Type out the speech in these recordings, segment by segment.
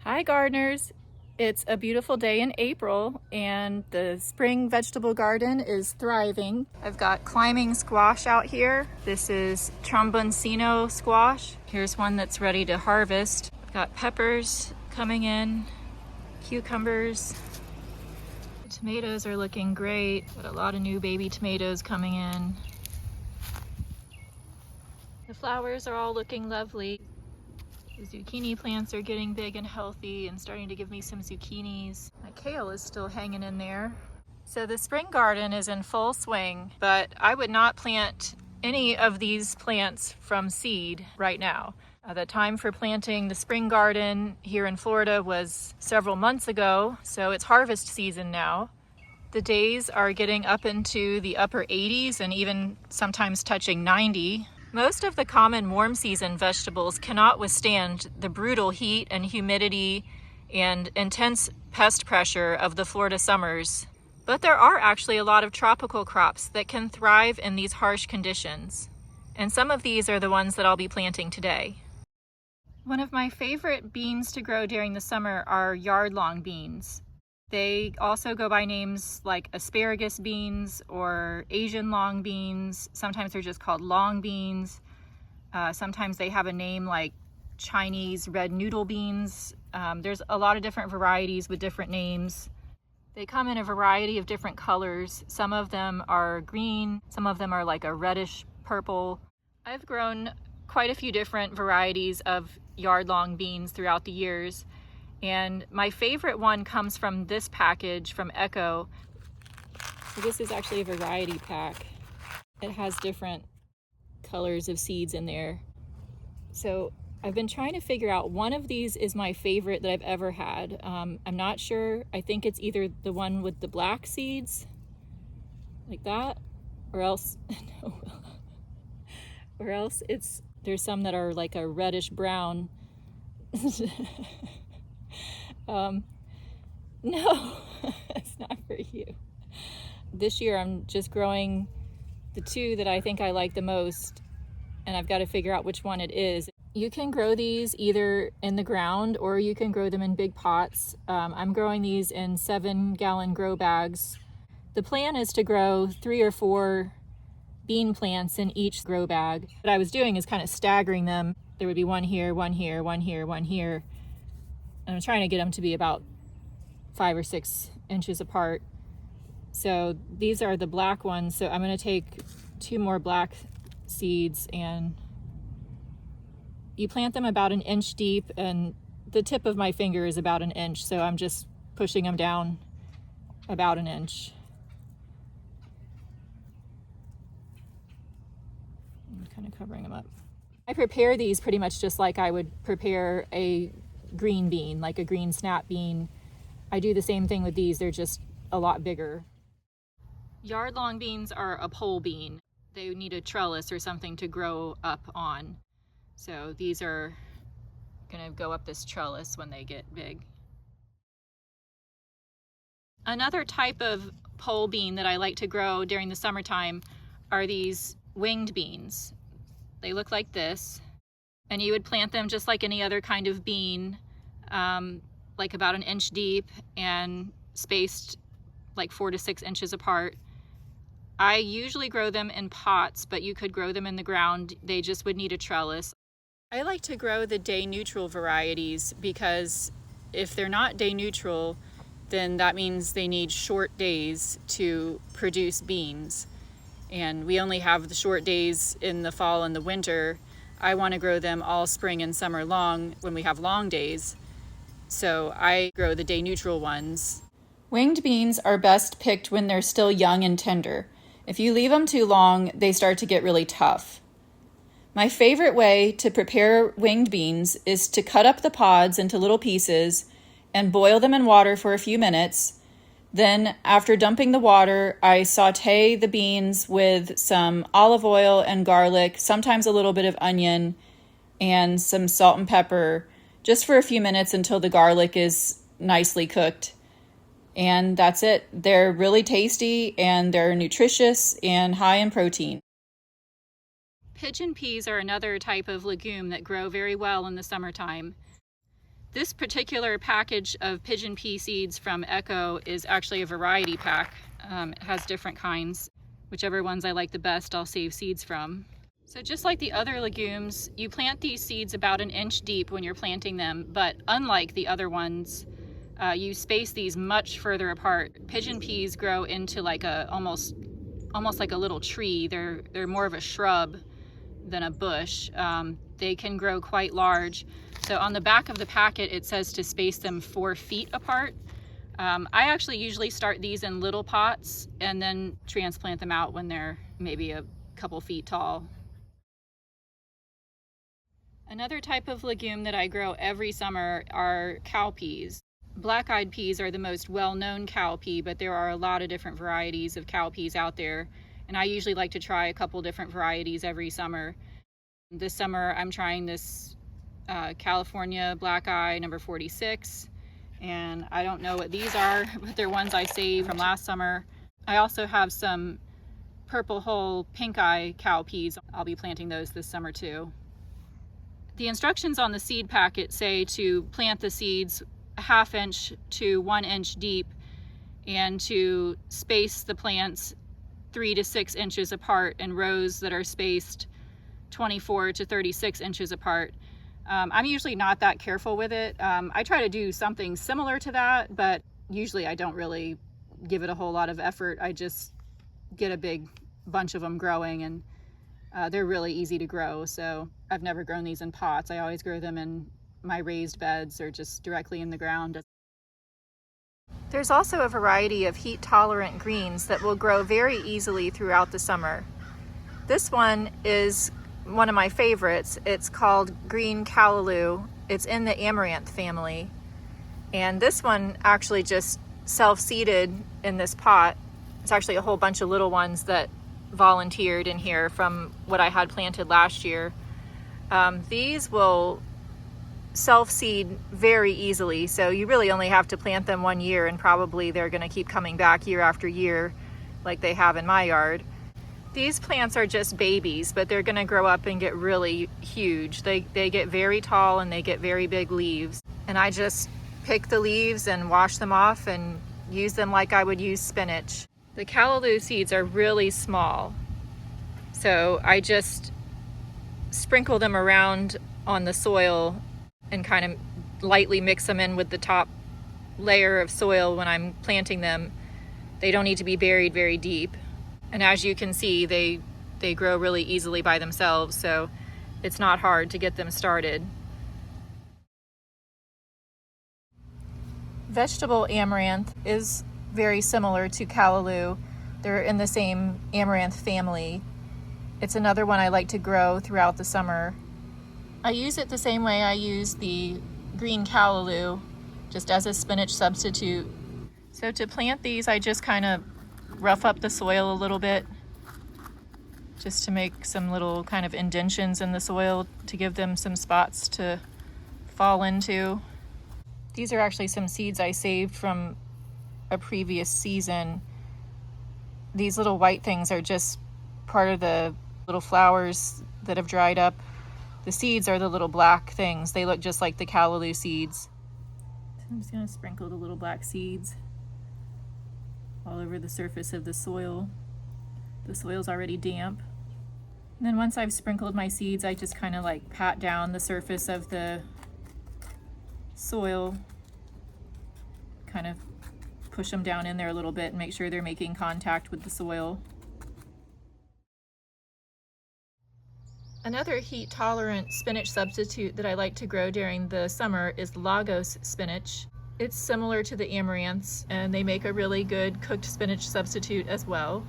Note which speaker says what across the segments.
Speaker 1: Hi gardeners! It's a beautiful day in April and the spring vegetable garden is thriving. I've got climbing squash out here. This is tromboncino squash. Here's one that's ready to harvest. I've got peppers coming in, cucumbers. The tomatoes are looking great. Got a lot of new baby tomatoes coming in. The flowers are all looking lovely. The zucchini plants are getting big and healthy and starting to give me some zucchinis. My kale is still hanging in there. So the spring garden is in full swing, but I would not plant any of these plants from seed right now. The time for planting the spring garden here in Florida was several months ago, so it's harvest season now. The days are getting up into the upper 80s and even sometimes touching 90. Most of the common warm season vegetables cannot withstand the brutal heat and humidity and intense pest pressure of the Florida summers. But there are actually a lot of tropical crops that can thrive in these harsh conditions. And some of these are the ones that I'll be planting today. One of my favorite beans to grow during the summer are yard-long beans. They also go by names like asparagus beans or Asian long beans. Sometimes they're just called long beans. Sometimes they have a name like Chinese red noodle beans. There's a lot of different varieties with different names. They come in a variety of different colors. Some of them are green, some of them are like a reddish purple. I've grown quite a few different varieties of yard-long beans throughout the years. And my favorite one comes from this package from Echo. So this is actually a variety pack. It has different colors of seeds in there. So I've been trying to figure out, one of these is my favorite that I've ever had. I'm not sure. I think it's either the one with the black seeds, like that, or else, no, or else there's some that are like a reddish brown. No, it's not for you. This year I'm just growing the two that I think I like the most, and I've got to figure out which one it is. You can grow these either in the ground or you can grow them in big pots. I'm growing these in 7-gallon grow bags. The plan is to grow 3 or 4 bean plants in each grow bag. What I was doing is kind of staggering them. There would be one here, one here, one here, one here. I'm trying to get them to be about 5 or 6 inches apart. So these are the black ones. So I'm going to take 2 more black seeds, and you plant them about 1 inch deep, and the tip of my finger is about 1 inch. So I'm just pushing them down about 1 inch. I'm kind of covering them up. I prepare these pretty much just like I would prepare a green bean, like a green snap bean. I do the same thing with these, they're just a lot bigger. Yard-long beans are a pole bean. They need a trellis or something to grow up on. So these are gonna go up this trellis when they get big. Another type of pole bean that I like to grow during the summertime are these winged beans. They look like this, and you would plant them just like any other kind of bean, like about 1 inch deep and spaced like 4 to 6 inches apart. I usually grow them in pots, but you could grow them in the ground. They just would need a trellis. I like to grow the day neutral varieties because if they're not day neutral, then that means they need short days to produce beans. And we only have the short days in the fall and the winter. I want to grow them all spring and summer long when we have long days. So I grow the day neutral ones. Winged beans are best picked when they're still young and tender. If you leave them too long, they start to get really tough. My favorite way to prepare winged beans is to cut up the pods into little pieces and boil them in water for a few minutes. Then, after dumping the water, I saute the beans with some olive oil and garlic, sometimes a little bit of onion, and some salt and pepper, just for a few minutes until the garlic is nicely cooked. And that's it. They're really tasty and they're nutritious and high in protein. Pigeon peas are another type of legume that grow very well in the summertime. This particular package of pigeon pea seeds from Echo is actually a variety pack. It has different kinds. Whichever ones I like the best, I'll save seeds from. So just like the other legumes, you plant these seeds about 1 inch deep when you're planting them, but unlike the other ones, you space these much further apart. Pigeon peas grow into like almost like a little tree. They're more of a shrub than a bush. They can grow quite large. So on the back of the packet, it says to space them 4 feet apart. I actually usually start these in little pots and then transplant them out when they're maybe a couple feet tall. Another type of legume that I grow every summer are cowpeas. Black-eyed peas are the most well-known cowpea, but there are a lot of different varieties of cowpeas out there, and I usually like to try a couple different varieties every summer. This summer I'm trying this California Black Eye number 46, and I don't know what these are, but they're ones I saved from last summer. I also have some Purple Hull Pink Eye cowpeas. I'll be planting those this summer too. The instructions on the seed packet say to plant the seeds 1/2 inch to 1 inch deep and to space the plants 3 to 6 inches apart in rows that are spaced 24 to 36 inches apart. I'm usually not that careful with it. I try to do something similar to that, but usually I don't really give it a whole lot of effort. I just get a big bunch of them growing, and they're really easy to grow. So I've never grown these in pots. I always grow them in my raised beds or just directly in the ground. There's also a variety of heat-tolerant greens that will grow very easily throughout the summer. This one is one of my favorites. It's called green callaloo. It's in the amaranth family. And this one actually just self-seeded in this pot. It's actually a whole bunch of little ones that volunteered in here from what I had planted last year. These will self-seed very easily, so you really only have to plant them 1 year, and probably they're going to keep coming back year after year like they have in my yard. These plants are just babies, but they're going to grow up and get really huge. They get very tall and they get very big leaves, and I just pick the leaves and wash them off and use them like I would use spinach. The callaloo seeds are really small, so I just sprinkle them around on the soil and kind of lightly mix them in with the top layer of soil when I'm planting them. They don't need to be buried very deep. And as you can see, they grow really easily by themselves, so it's not hard to get them started. Vegetable amaranth is very similar to callaloo. They're in the same amaranth family. It's another one I like to grow throughout the summer. I use it the same way I use the green callaloo, just as a spinach substitute. So to plant these, I just kind of rough up the soil a little bit, just to make some little kind of indentions in the soil to give them some spots to fall into. These are actually some seeds I saved from a previous season. These little white things are just part of the little flowers that have dried up. The seeds are the little black things. They look just like the callaloo seeds. So I'm just gonna sprinkle the little black seeds all over the surface of the soil. The soil's already damp. And then once I've sprinkled my seeds, I just kind of like pat down the surface of the soil, kind of push them down in there a little bit and make sure they're making contact with the soil. Another heat-tolerant spinach substitute that I like to grow during the summer is Lagos spinach. It's similar to the amaranths, and they make a really good cooked spinach substitute as well.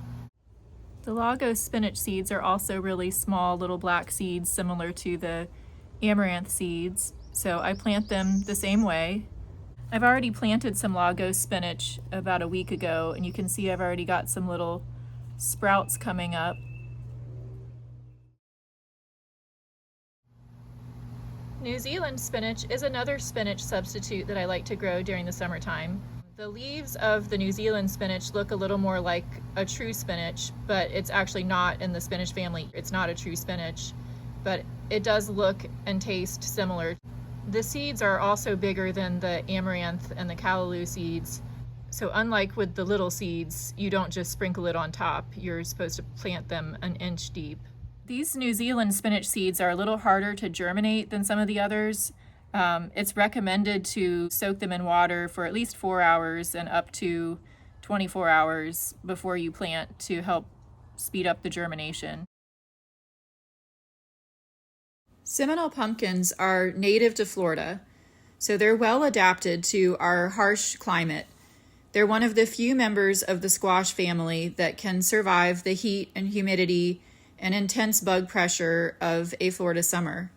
Speaker 1: The Lagos spinach seeds are also really small little black seeds similar to the amaranth seeds, so I plant them the same way. I've already planted some Lagos spinach about a week ago, and you can see I've already got some little sprouts coming up. New Zealand spinach is another spinach substitute that I like to grow during the summertime. The leaves of the New Zealand spinach look a little more like a true spinach, but it's actually not in the spinach family. It's not a true spinach, but it does look and taste similar. The seeds are also bigger than the amaranth and the callaloo seeds. So unlike with the little seeds, you don't just sprinkle it on top. You're supposed to plant them an inch deep. These New Zealand spinach seeds are a little harder to germinate than some of the others. It's recommended to soak them in water for at least 4 hours and up to 24 hours before you plant to help speed up the germination. Seminole pumpkins are native to Florida, so they're well adapted to our harsh climate. They're one of the few members of the squash family that can survive the heat and humidity and intense bug pressure of a Florida summer.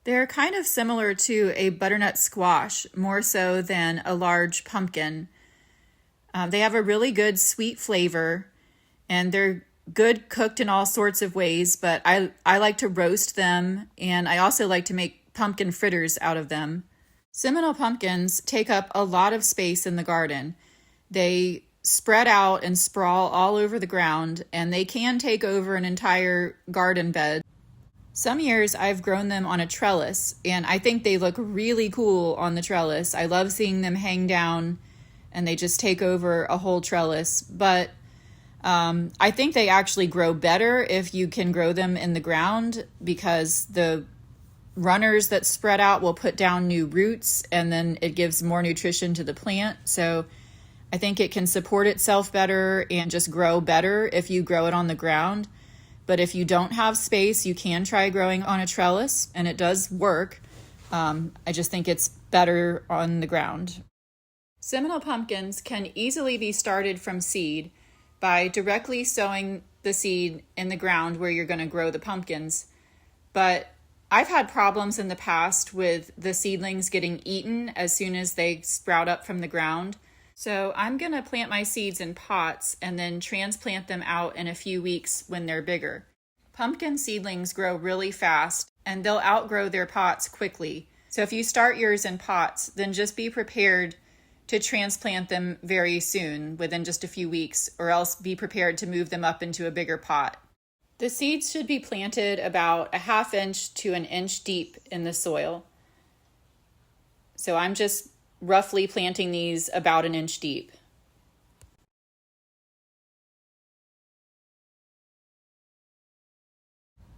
Speaker 1: They're kind of similar to a butternut squash, more so than a large pumpkin. They have a really good sweet flavor, and they're good cooked in all sorts of ways, but I like to roast them, and I also like to make pumpkin fritters out of them. Seminole pumpkins take up a lot of space in the garden. They spread out and sprawl all over the ground, and they can take over an entire garden bed. Some years I've grown them on a trellis, and I think they look really cool on the trellis. I love seeing them hang down, and they just take over a whole trellis. But I think they actually grow better if you can grow them in the ground, because the runners that spread out will put down new roots, and then it gives more nutrition to the plant. So I think it can support itself better and just grow better if you grow it on the ground. But if you don't have space, you can try growing on a trellis, and it does work. I just think it's better on the ground. Seminole pumpkins can easily be started from seed by directly sowing the seed in the ground where you're going to grow the pumpkins. But I've had problems in the past with the seedlings getting eaten as soon as they sprout up from the ground. So I'm going to plant my seeds in pots and then transplant them out in a few weeks when they're bigger. Pumpkin seedlings grow really fast, and they'll outgrow their pots quickly. So if you start yours in pots, then just be prepared to transplant them very soon, within just a few weeks, or else be prepared to move them up into a bigger pot. The seeds should be planted about a 1/2 inch to 1 inch deep in the soil. So I'm just roughly planting these about 1 inch deep.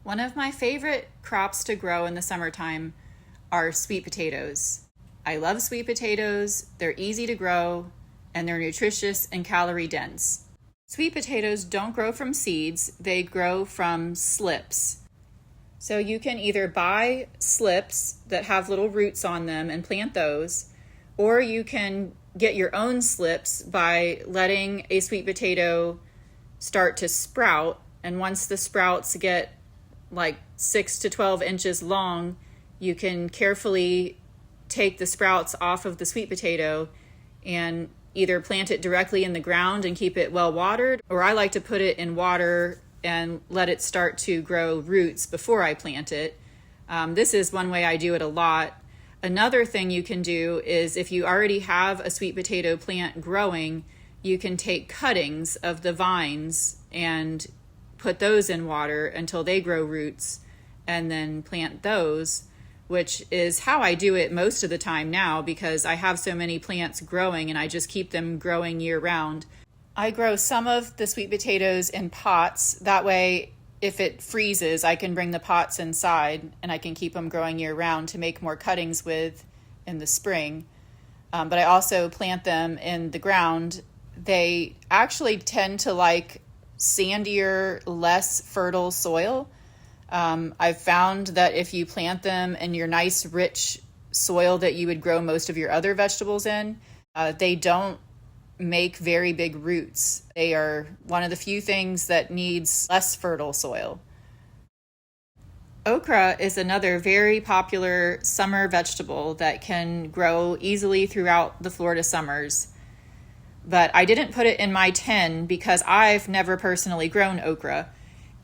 Speaker 1: One of my favorite crops to grow in the summertime are sweet potatoes. I love sweet potatoes, they're easy to grow, and they're nutritious and calorie dense. Sweet potatoes don't grow from seeds, they grow from slips. So you can either buy slips that have little roots on them and plant those, or you can get your own slips by letting a sweet potato start to sprout. And once the sprouts get like 6 to 12 inches long, you can carefully take the sprouts off of the sweet potato and either plant it directly in the ground and keep it well watered, or I like to put it in water and let it start to grow roots before I plant it. This is one way I do it a lot. Another thing you can do is, if you already have a sweet potato plant growing, you can take cuttings of the vines and put those in water until they grow roots, and then plant those, which is how I do it most of the time now, because I have so many plants growing and I just keep them growing year round. I grow some of the sweet potatoes in pots. That way, if it freezes, I can bring the pots inside and I can keep them growing year round to make more cuttings with in the spring. But I also plant them in the ground. They actually tend to like sandier, less fertile soil. I've found that if you plant them in your nice, rich soil that you would grow most of your other vegetables in, they don't make very big roots. They are one of the few things that needs less fertile soil. Okra is another very popular summer vegetable that can grow easily throughout the Florida summers. But I didn't put it in my 10 because I've never personally grown okra.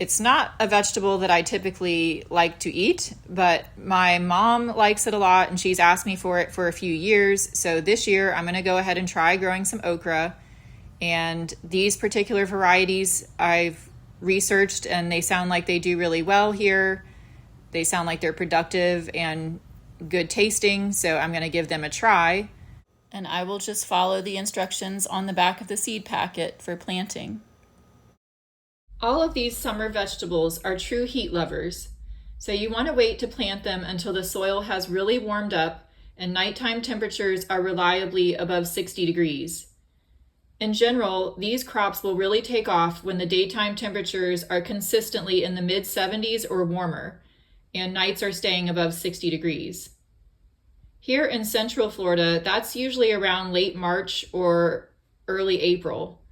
Speaker 1: It's not a vegetable that I typically like to eat, but my mom likes it a lot and she's asked me for it for a few years. So this year I'm going to go ahead and try growing some okra. And these particular varieties I've researched and they sound like they do really well here. They sound like they're productive and good tasting, so I'm going to give them a try. And I will just follow the instructions on the back of the seed packet for planting. All of these summer vegetables are true heat lovers, so you want to wait to plant them until the soil has really warmed up and nighttime temperatures are reliably above 60 degrees. In general, these crops will really take off when the daytime temperatures are consistently in the mid-70s or warmer, and nights are staying above 60 degrees. Here in Central Florida, that's usually around late March or early April.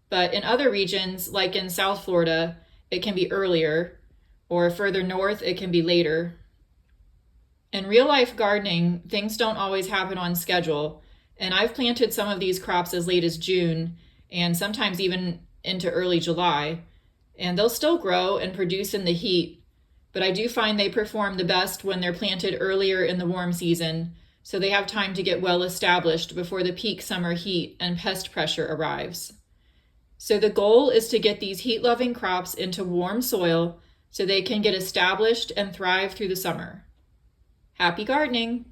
Speaker 1: But in other regions, like in South Florida, it can be earlier, or further north, it can be later. In real-life gardening, things don't always happen on schedule, and I've planted some of these crops as late as June, and sometimes even into early July, and they'll still grow and produce in the heat, but I do find they perform the best when they're planted earlier in the warm season, so they have time to get well established before the peak summer heat and pest pressure arrives. So the goal is to get these heat-loving crops into warm soil so they can get established and thrive through the summer. Happy gardening!